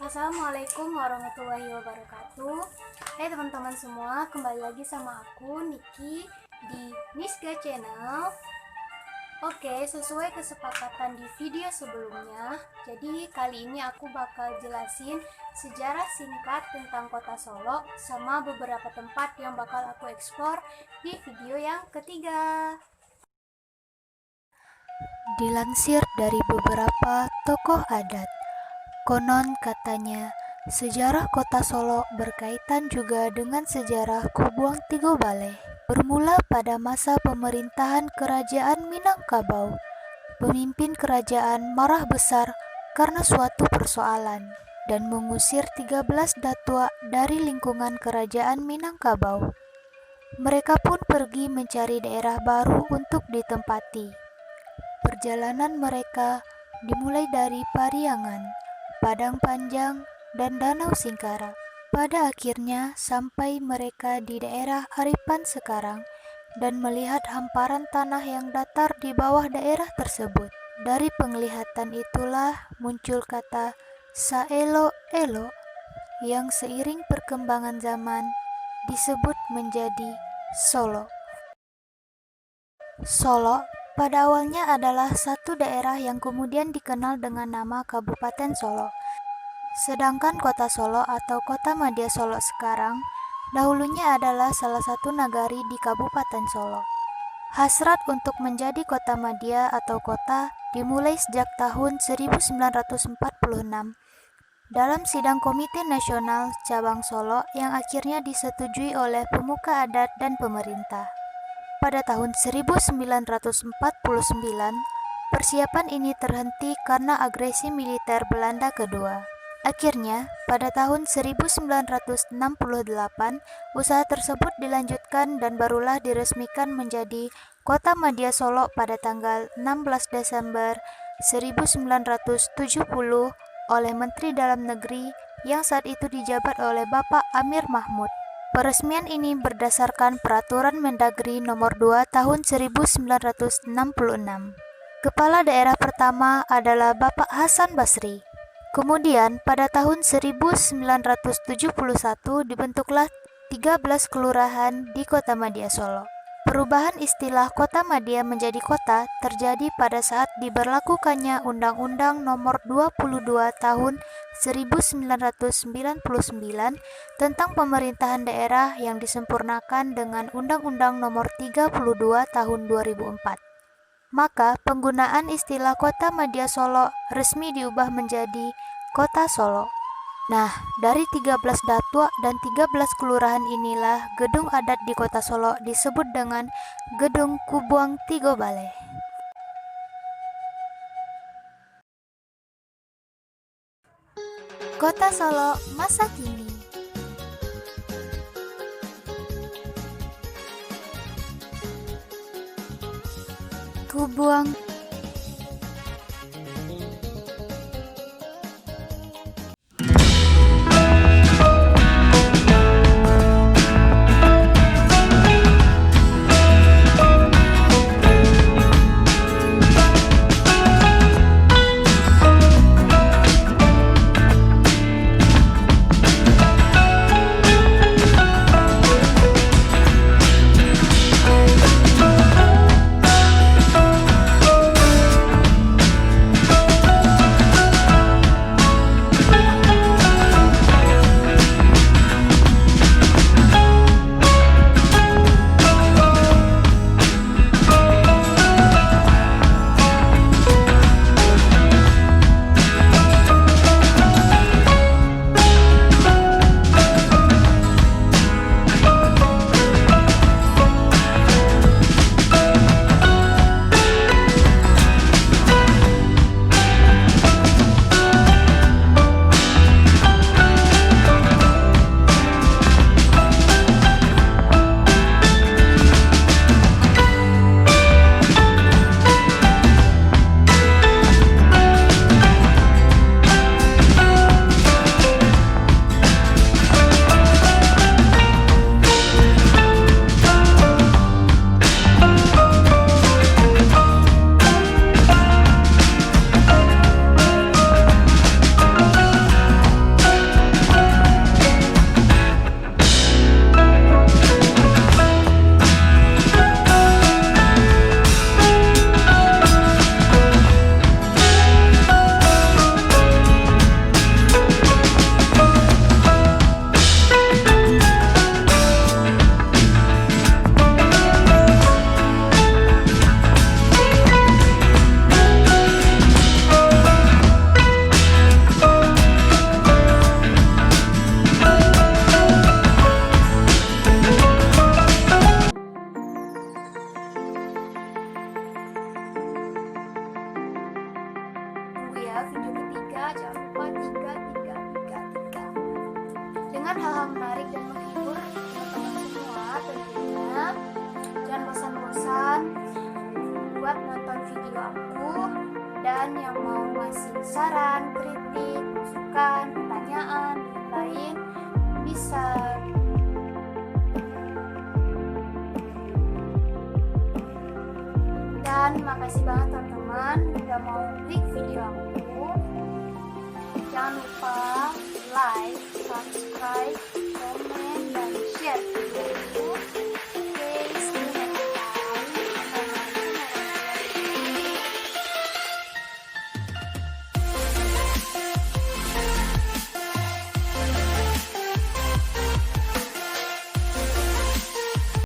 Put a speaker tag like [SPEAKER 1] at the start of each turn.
[SPEAKER 1] Assalamualaikum warahmatullahi wabarakatuh. Hai teman-teman semua, kembali lagi sama aku Niki di Nisga Channel. Oke, sesuai kesepakatan di video sebelumnya, jadi kali ini aku bakal jelasin sejarah singkat tentang kota Solo sama beberapa tempat yang bakal aku eksplor di video yang ketiga. Dilansir dari beberapa tokoh adat, konon katanya, sejarah kota Solo berkaitan juga dengan sejarah Kubuang Tigo Baleh. Bermula pada masa pemerintahan Kerajaan Minangkabau, pemimpin kerajaan marah besar karena suatu persoalan dan mengusir 13 datua dari lingkungan Kerajaan Minangkabau. Mereka pun pergi mencari daerah baru untuk ditempati. Perjalanan mereka dimulai dari Pariangan, Padang Panjang, dan Danau Singkara. Pada akhirnya sampai mereka di daerah Aripan sekarang dan melihat hamparan tanah yang datar di bawah daerah tersebut. Dari penglihatan itulah muncul kata Saelo-elo yang seiring perkembangan zaman disebut menjadi Solo. Solo pada awalnya adalah satu daerah yang kemudian dikenal dengan nama Kabupaten Solo. Sedangkan kota Solo atau kota Madya Solo sekarang, dahulunya adalah salah satu nagari di Kabupaten Solo. Hasrat untuk menjadi kota Madya atau kota dimulai sejak tahun 1946 dalam sidang Komite Nasional Cabang Solo yang akhirnya disetujui oleh pemuka adat dan pemerintah. Pada tahun 1949, persiapan ini terhenti karena agresi militer Belanda kedua. Akhirnya, pada tahun 1968, usaha tersebut dilanjutkan dan barulah diresmikan menjadi Kota Madya Solo pada tanggal 16 Desember 1970 oleh Menteri Dalam Negeri yang saat itu dijabat oleh Bapak Amir Mahmud. Peresmian ini berdasarkan Peraturan Mendagri Nomor 2 Tahun 1966. Kepala daerah pertama adalah Bapak Hasan Basri. Kemudian pada tahun 1971 dibentuklah 13 kelurahan di Kota Madya Solo. Perubahan istilah Kota Madya menjadi kota terjadi pada saat diberlakukannya Undang-Undang Nomor 22 Tahun 1999 tentang pemerintahan daerah yang disempurnakan dengan Undang-Undang Nomor 32 Tahun 2004. Maka penggunaan istilah Kota Madya Solo resmi diubah menjadi Kota Solo. Nah, dari 13 datua dan 13 kelurahan inilah gedung adat di Kota Solo disebut dengan Gedung Kubuang Tigo Baleh. Kota Solo masa kini. Kubuang menarik dan menghibur teman-teman semua tentunya. Jangan bosan-bosan buat nonton video aku, dan yang mau ngasih saran, kritik, masukan, pertanyaan, lain bisa. Dan makasih banget teman-teman udah mau klik video aku. Jangan lupa